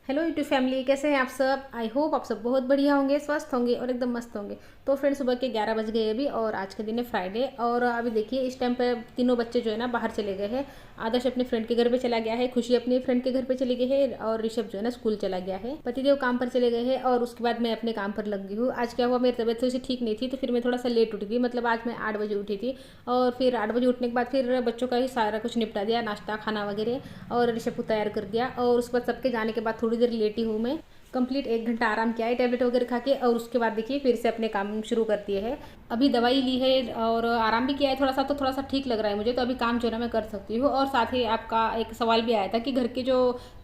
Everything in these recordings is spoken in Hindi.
हेलो यूट्यूब फैमिली, कैसे हैं आप सब। आई होप आप सब बहुत बढ़िया होंगे, स्वस्थ होंगे और एकदम मस्त होंगे। तो फ्रेंड्स, सुबह के 11 बज गए अभी और आज के दिन है फ्राइडे। और अभी देखिए इस टाइम पे तीनों बच्चे जो है ना बाहर चले गए हैं। आदर्श अपने फ्रेंड के घर पे चला गया है, खुशी अपने फ्रेंड के घर पे चली गई है और ऋषभ जो है ना स्कूल चला गया है। पतिदेव काम पर चले गए हैं और उसके बाद मैं अपने काम पर लग गई हूँ। आज क्या हुआ, मेरी तबीयत थोड़ी सी ठीक नहीं थी तो फिर मैं थोड़ा सा लेट उठी थी। मतलब आज मैं 8 बजे उठी थी और फिर 8 बजे उठने के बाद फिर बच्चों का ही सारा कुछ निपटा दिया, नाश्ता खाना वगैरह, और ऋषभ को तैयार कर दिया। और उसके बाद सबके जाने के बाद थोड़ी देर लेटी हूँ मैं। कंप्लीट 1 घंटा आराम किया है टैबलेट वगैरह खा के, और उसके बाद देखिए फिर से अपने काम शुरू कर दिए है। अभी दवाई ली है और आराम भी किया है थोड़ा सा, तो थोड़ा सा ठीक लग रहा है मुझे। तो अभी काम जो है ना मैं कर सकती हूँ। और साथ ही आपका एक सवाल भी आया था कि घर के जो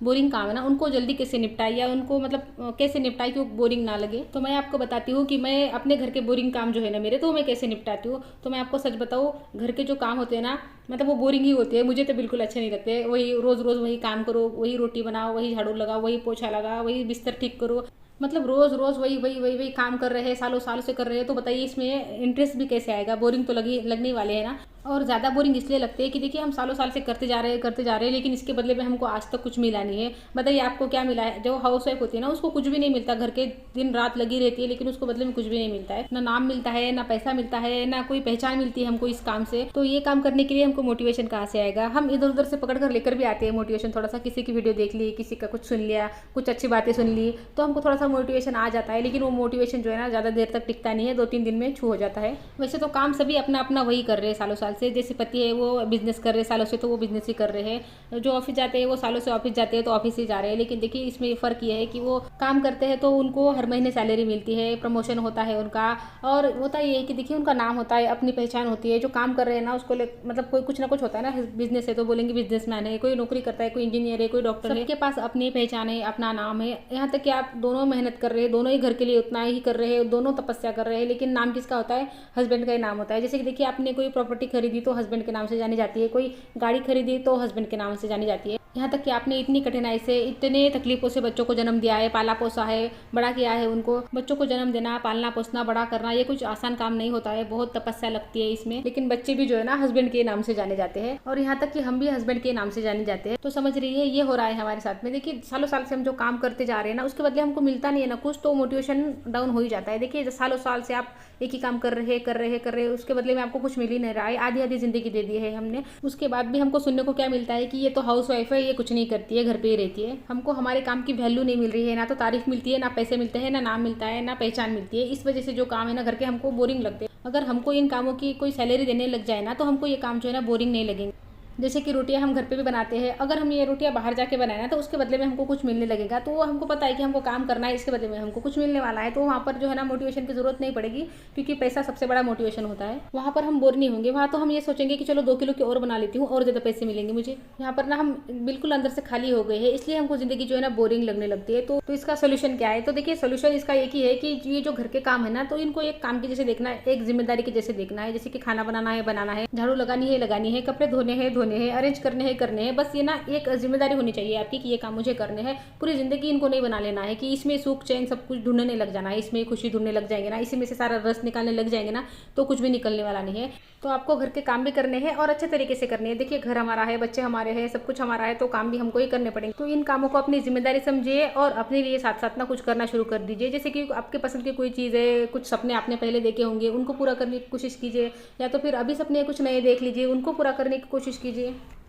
बोरिंग काम है ना उनको जल्दी कैसे निपटाए, या उनको मतलब कैसे निपटाए कि वो बोरिंग ना लगे। तो मैं आपको बताती हूँ कि मैं अपने घर के बोरिंग काम जो है ना मेरे, तो मैं कैसे निपटाती हूँ। तो मैं आपको सच बताऊँ, घर के जो काम होते हैं ना मतलब वो बोरिंग ही होते हैं। मुझे तो बिल्कुल अच्छे नहीं लगते। वही रोज़ रोज़ वही काम करो, वही रोटी बनाओ, वही झाड़ू लगाओ, वही पोछा लगाओ, वही बिस्तर ठीक करो। मतलब रोज़ रोज़ वही वही वही वही काम कर रहे हैं, सालों साल से कर रहे हैं। तो बताइए इसमें इंटरेस्ट भी कैसे आएगा। बोरिंग तो लगने वाले हैं ना। और ज़्यादा बोरिंग इसलिए लगते हैं कि देखिए हम सालों साल से करते जा रहे हैं, लेकिन इसके बदले में हमको आज तक कुछ मिला नहीं है। बताइए आपको क्या मिला है। जो हाउस वाइफ होती है ना उसको कुछ भी नहीं मिलता, घर के दिन रात लगी रहती है, लेकिन उसको बदले में कुछ भी नहीं मिलता है। ना नाम मिलता है, ना पैसा मिलता है, ना कोई पहचान मिलती है हमको इस काम से। तो ये काम करने के लिए हमको मोटिवेशन कहाँ से आएगा। हम इधर उधर से पकड़ कर लेकर भी आते हैं मोटिवेशन। थोड़ा सा किसी की वीडियो देख ली, किसी का कुछ सुन लिया, कुछ अच्छी बातें सुन ली, तो हमको थोड़ा सा मोटिवेशन आ जाता है। लेकिन वो मोटिवेशन जो है ना ज़्यादा देर तक टिकता नहीं है, 2-3 दिन में छू हो जाता है। वैसे तो काम सभी अपना अपना वही कर रहे हैं सालों साल से। जैसे पति है वो बिजनेस कर रहे हैं सालों से, तो वो बिजनेस ही कर रहे हैं। जो ऑफिस जाते हैं वो सालों से ऑफिस जाते हैं, तो ऑफिस ही जा रहे हैं। लेकिन देखिए इसमें फ़र्क ये है कि वो काम करते हैं तो उनको हर महीने सैलरी मिलती है, प्रमोशन होता है उनका। और होता ये है कि देखिए उनका नाम होता है, अपनी पहचान होती है। जो काम कर रहे हैं ना उसको मतलब कोई कुछ ना कुछ होता है ना। बिजनेस है तो बोलेंगे बिजनेसमैन है, कोई नौकरी करता है, कोई इंजीनियर है, कोई डॉक्टर है। सबके पास अपनी पहचान है, अपना नाम है। यहाँ तक कि आप दोनों मेहनत कर रहे हैं, दोनों ही घर के लिए उतना ही कर रहे हैं, दोनों तपस्या कर रहे हैं, लेकिन नाम किसका होता है। हस्बैंड का ही नाम होता है। जैसे कि देखिए आपने कोई प्रॉपर्टी खरीदी तो हस्बैंड के नाम से जानी जाती है, कोई गाड़ी खरीदी तो हस्बैंड के नाम से जानी जाती है। यहाँ तक कि आपने इतनी कठिनाई से, इतने तकलीफों से बच्चों को जन्म दिया है, पाला पोसा है, बड़ा किया है उनको। बच्चों को जन्म देना, पालना पोसना, बड़ा करना, ये कुछ आसान काम नहीं होता है, बहुत तपस्या लगती है इसमें। लेकिन बच्चे भी जो है ना हस्बैंड के नाम से जाने जाते हैं, और यहाँ तक कि हम भी हस्बैंड के नाम से जाने जाते हैं। तो समझ रही है ये हो रहा है हमारे साथ में। देखिए सालों साल से हम जो काम करते जा रहे हैं ना उसके बदले हमको मिलता नहीं है ना कुछ, तो मोटिवेशन डाउन हो ही जाता है। देखिए सालों साल से आप एक ही काम कर रहे हैं, उसके बदले में आपको कुछ मिल ही नहीं रहा है। आधी आधी जिंदगी दे दी है हमने, उसके बाद भी हमको सुनने को क्या मिलता है कि ये तो हाउस वाइफ है, ये कुछ नहीं करती है, घर पे ही रहती है। हमको हमारे काम की वैल्यू नहीं मिल रही है, ना तो तारीफ मिलती है, ना पैसे मिलते हैं, ना नाम मिलता है, ना पहचान मिलती है। इस वजह से जो काम है ना घर के हमको बोरिंग लगते हैं। अगर हमको इन कामों की कोई सैलरी देने लग जाए ना तो हमको ये काम जो है ना बोरिंग नहीं लगेंगे। जैसे कि रोटियां हम घर पे भी बनाते हैं, अगर हम ये रोटियां बाहर जाके बनाए ना तो उसके बदले में हमको कुछ मिलने लगेगा, तो हमको पता है कि हमको काम करना है, इसके बदले में हमको कुछ मिलने वाला है। तो वहाँ पर जो है ना मोटिवेशन की जरूरत नहीं पड़ेगी, क्योंकि पैसा सबसे बड़ा मोटिवेशन होता है। वहाँ पर हम बोर नहीं होंगे। वहाँ तो हम ये सोचेंगे कि चलो 2 किलो की और बना लेती हूँ और ज़्यादा पैसे मिलेंगे मुझे। यहाँ पर ना हम बिल्कुल अंदर से खाली हो गए हैं, इसलिए हमको जिंदगी जो है ना बोरिंग लगने लगती है। तो इसका सोल्यूशन क्या है। तो देखिए सोल्यूशन इसका एक ही है कि ये जो घर के काम है ना तो इनको एक काम के जैसे देखना है, एक जिम्मेदारी के जैसे देखना है। जैसे कि खाना बनाना है, बनाना है, झाड़ू लगानी है, कपड़े धोने हैं, अरेंज करने हैं। बस ये ना एक जिम्मेदारी होनी चाहिए आपकी कि ये काम मुझे करने हैं। पूरी जिंदगी इनको नहीं बना लेना है कि इसमें सुख चैन सब कुछ ढूंढने लग जाना है, इसमें खुशी ढूंढने लग जाएंगे ना, इसी में से सारा रस निकालने लग जाएंगे ना, तो कुछ भी निकलने वाला नहीं है। तो आपको घर के काम भी करने हैं और अच्छे तरीके से करने हैं। देखिए घर हमारा है, बच्चे हमारे हैं, सब कुछ हमारा है, तो काम भी हमको ही करने पड़ेंगे। तो इन कामों को अपनी जिम्मेदारी समझिए और अपने लिए साथ साथ ना कुछ करना शुरू कर दीजिए। जैसे कि आपके पसंद की कोई चीज़ है, कुछ सपने आपने पहले देखे होंगे, उनको पूरा करने की कोशिश कीजिए, या तो फिर अभी सपने कुछ नए देख लीजिए, उनको पूरा करने की कोशिश कीजिए।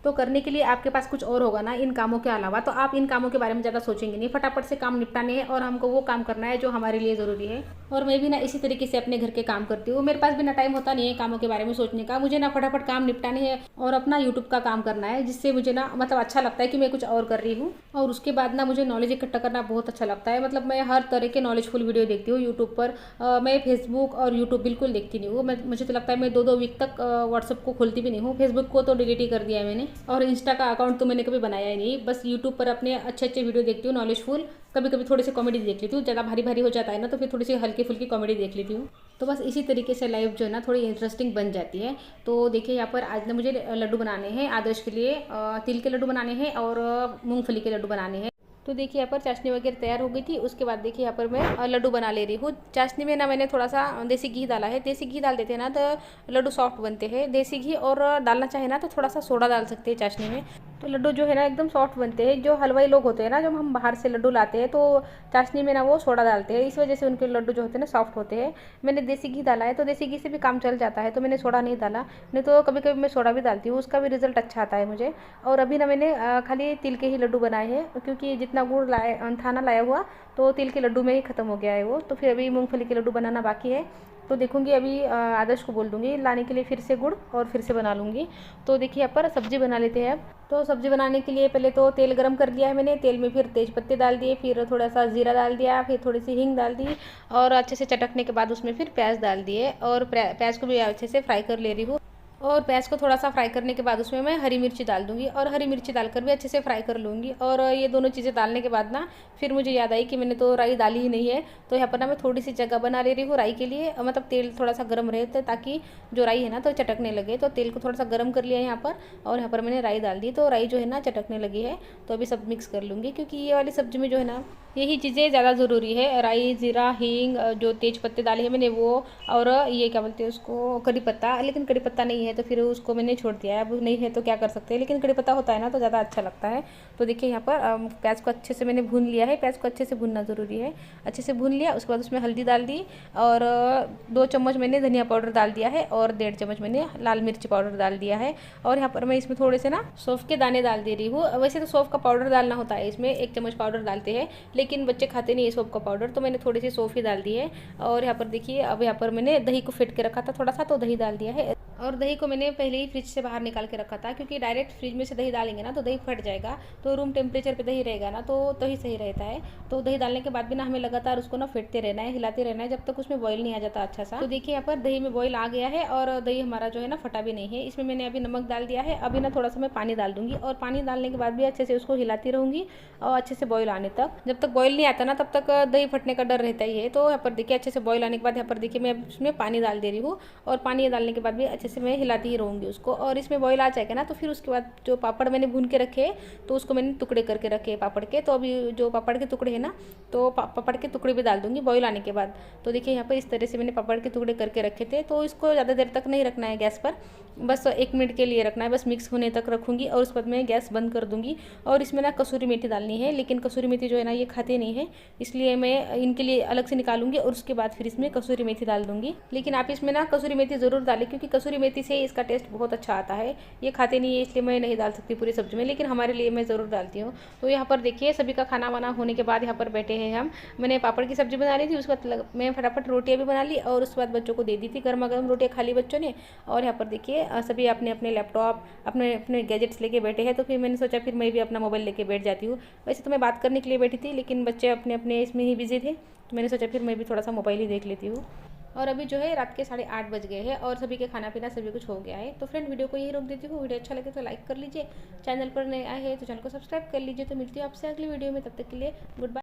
तो करने के लिए आपके पास कुछ और होगा ना इन कामों के अलावा, तो आप इन कामों के बारे में ज़्यादा सोचेंगे नहीं। फटाफट से काम निपटाने हैं और हमको वो काम करना है जो हमारे लिए ज़रूरी है। और मैं भी ना इसी तरीके से अपने घर के काम करती हूँ। मेरे पास भी ना टाइम होता नहीं है कामों के बारे में सोचने का। मुझे ना फटाफट काम निपटाने हैं और अपना यूट्यूब का काम करना है, जिससे मुझे ना मतलब अच्छा लगता है कि मैं कुछ और कर रही हूँ। और उसके बाद ना मुझे नॉलेज इकट्ठा करना बहुत अच्छा लगता है। मतलब मैं हर तरह के नॉलेजफुल वीडियो देखती हूँ यूट्यूब पर। मैं फेसबुक और यूट्यूब बिल्कुल देखती नहीं हूँ। मुझे तो लगता है मैं 2-2 वीक तक व्हाट्सअप को खोलती भी नहीं हूँ। फेसबुक को तो डिलीट ही कर दिया है मैंने, और इंस्टा का अकाउंट तो मैंने कभी बनाया ही नहीं। बस यूट्यूब पर अपने अच्छे अच्छे वीडियो देखती हूँ नॉलेजफुल। कभी कभी थोड़ी सी कॉमेडी देख लेती हूँ, ज़्यादा भारी भारी हो जाता है ना तो फिर थोड़ी सी हल्की फुल्की कॉमेडी देख लेती हूँ। तो बस इसी तरीके से लाइफ जो है ना थोड़ी इंटरेस्टिंग बन जाती है। तो देखिए यहाँ पर आज ना मुझे लड्डू बनाने हैं आदर्श के लिए। तिल के लड्डू बनाने हैं और मूंगफली के लड्डू बनाने हैं। तो देखिए यहाँ पर चाशनी वगैरह तैयार हो गई थी। उसके बाद देखिए यहाँ पर मैं लड्डू बना ले रही हूँ। चाशनी में ना मैंने थोड़ा सा देसी घी डाला है। देसी घी डाल देते हैं ना तो लड्डू सॉफ्ट बनते हैं। देसी घी और डालना चाहे ना तो थोड़ा सा सोडा डाल सकते हैं चाशनी में, तो लड्डू जो है ना एकदम सॉफ्ट बनते हैं। जो हलवाई लोग होते हैं ना, जब हम बाहर से लड्डू लाते हैं तो चाशनी में ना वो सोडा डालते हैं, इस वजह से उनके लड्डू जो होते हैं ना सॉफ्ट होते हैं। मैंने देसी घी डाला है तो देसी घी से भी काम चल जाता है, तो मैंने सोडा नहीं डाला। नहीं तो कभी कभी मैं सोडा भी डालती हूँ, उसका भी रिजल्ट अच्छा आता है मुझे। और अभी ना मैंने खाली तिल के ही लड्डू बनाए हैं, क्योंकि जितना गुड़ लाया था ना लाया हुआ, तो तिल के लड्डू में ही ख़त्म हो गया है वो। तो फिर अभी मूंगफली के लड्डू बनाना बाकी है। तो देखूंगी अभी आदर्श को बोल दूंगी लाने के लिए फिर से गुड़, और फिर से बना लूँगी। तो देखिए यहाँ पर सब्ज़ी बना लेते हैं अब। तो सब्ज़ी बनाने के लिए पहले तो तेल गरम कर लिया है मैंने। तेल में फिर तेज पत्ते डाल दिए, फिर थोड़ा सा जीरा डाल दिया, फिर थोड़ी सी हींग डाल दी, और अच्छे से चटकने के बाद उसमें फिर प्याज डाल दिए, और प्याज को भी अच्छे से फ्राई कर ले रही हूँ। और प्याज को थोड़ा सा फ्राई करने के बाद उसमें मैं हरी मिर्ची डाल दूंगी, और हरी मिर्ची डालकर भी अच्छे से फ्राई कर लूँगी। और ये दोनों चीज़ें डालने के बाद ना फिर मुझे याद आई कि मैंने तो राई डाली ही नहीं है। तो यहाँ पर ना मैं थोड़ी सी जगह बना ले रही हूँ राई के लिए, मतलब तेल थोड़ा सा गर्म रहे तो ताकि जो राई है ना तो चटकने लगे। तो तेल को थोड़ा सा गर्म कर लिया यहाँ पर, और यहाँ पर मैंने राई डाल दी, तो राई जो है ना चटकने लगी है। तो अभी सब मिक्स कर लूँगी, क्योंकि ये वाली सब्ज़ी में जो है ना यही चीज़ें ज़्यादा ज़रूरी है। राई, ज़ीरा, हींग, जो तेज पत्ते डाले हैं मैंने वो, और ये क्या बोलते हैं उसको, कड़ी पत्ता। लेकिन कड़ी पत्ता नहीं है तो फिर उसको मैंने छोड़ दिया है, अब नहीं है तो क्या कर सकते हैं, लेकिन कड़ी पत्ता होता है ना तो ज़्यादा अच्छा लगता है। तो देखिए यहाँ पर प्याज को अच्छे से मैंने भून लिया है। प्याज को अच्छे से भूनना ज़रूरी है। अच्छे से भून लिया, उसके बाद उसमें हल्दी डाल दी, और 2 चम्मच मैंने धनिया पाउडर डाल दिया है, और 1.5 चम्मच मैंने लाल मिर्च पाउडर डाल दिया है। और यहाँ पर मैं इसमें थोड़े से ना सौंफ के दाने डाल दे रही हूँ। वैसे तो सौंफ का पाउडर डालना होता है इसमें, 1 चम्मच पाउडर डालते हैं, लेकिन बच्चे खाते नहीं है सौंफ का पाउडर, तो मैंने थोड़ी सी सौंफ ही डाल दी है। और यहाँ पर देखिए अब यहाँ पर मैंने दही को फेंट के रखा था थोड़ा सा, तो दही डाल दिया है। और दही को मैंने पहले ही फ्रिज से बाहर निकाल के रखा था, क्योंकि डायरेक्ट फ्रिज में से दही डालेंगे ना तो दही फट जाएगा। तो रूम टेम्परेचर पे दही रहेगा ना तो दही सही रहता है। तो दही डालने के बाद भी ना हमें लगातार उसको ना फेंटते रहना है, हिलाते रहना है, जब तक उसमें बॉईल नहीं आ जाता अच्छा सा। तो देखिए यहाँ पर दही में बॉईल आ गया है, और दही हमारा जो है ना फटा भी नहीं है। इसमें मैंने अभी नमक डाल दिया है। अभी ना थोड़ा सा मैं पानी डाल दूंगी, और पानी डालने के बाद भी अच्छे से उसको हिलाती रहूँगी, और अच्छे से बॉईल आने तक। जब तक बॉईल नहीं आता ना तब तक दही फटने का डर रहता ही है। तो यहाँ पर देखिए अच्छे से बॉईल आने के बाद यहाँ पर देखिए मैं उसमें पानी डाल दे रही हूँ, और पानी डालने के बाद भी अच्छे से मैं हिलाती ही रहूँगी उसको। और इसमें बॉईल आ जाएगा ना तो फिर उसके बाद जो पापड़ मैंने भून के रखे तो उसको मैंने टुकड़े करके रखे पापड़ के। तो अभी जो पापड़ के टुकड़े हैं ना तो पापड़ के टुकड़े भी डाल दूंगी बॉईल आने के बाद। तो देखिए यहाँ पर इस तरह से मैंने पापड़ के टुकड़े करके रखे थे। तो इसको ज़्यादा देर तक नहीं रखना है गैस पर, बस 1 मिनट के लिए रखना है, बस मिक्स होने तक रखूँगी, और उसके बाद मैं गैस बंद कर दूँगी। और इसमें ना कसूरी मेथी डालनी है, लेकिन कसूरी मेथी जो है ना ये खाते नहीं है, इसलिए मैं इनके लिए अलग से निकालूंगी, और उसके बाद फिर इसमें कसूरी मेथी डाल दूंगी। लेकिन आप इसमें ना कसूरी मेथी ज़रूर डालें, क्योंकि कसूरी मेथी से इसका टेस्ट बहुत अच्छा आता है। ये खाते नहीं है इसलिए मैं नहीं डाल सकती पूरी सब्जी में, लेकिन हमारे लिए मैं ज़रूर डालती हूँ। तो यहाँ पर देखिए सभी का खाना वाना होने के बाद यहाँ पर बैठे हैं हम। मैंने पापड़ की सब्जी बना ली थी, उसके बाद मैं फटाफट रोटियाँ भी बना ली, और उसके बाद बच्चों को दे दी थी गर्मा गर्म रोटियाँ खा ली बच्चों ने। और यहाँ पर देखिए सभी अपने अपने लैपटॉप, अपने अपने गैजेट्स लेके बैठे हैं। तो फिर मैंने सोचा फिर मैं भी अपना मोबाइल लेके बैठ जाती हूँ। वैसे तो मैं बात करने के लिए बैठी थी, लेकिन बच्चे अपने अपने इसमें ही बिजी थे, तो मैंने सोचा फिर मैं भी थोड़ा सा मोबाइल ही देख लेती हूँ। और अभी जो है रात के 8:30 बज गए हैं, और सभी के खाना पीना सभी कुछ हो गया है। तो फ्रेंड वीडियो को यही रोक देती हूँ। वीडियो अच्छा लगे तो लाइक कर लीजिए, चैनल पर नए आए हैं तो चैनल को सब्सक्राइब कर लीजिए। तो मिलती हूँ आपसे अगली वीडियो में, तब तक के लिए गुड बाय।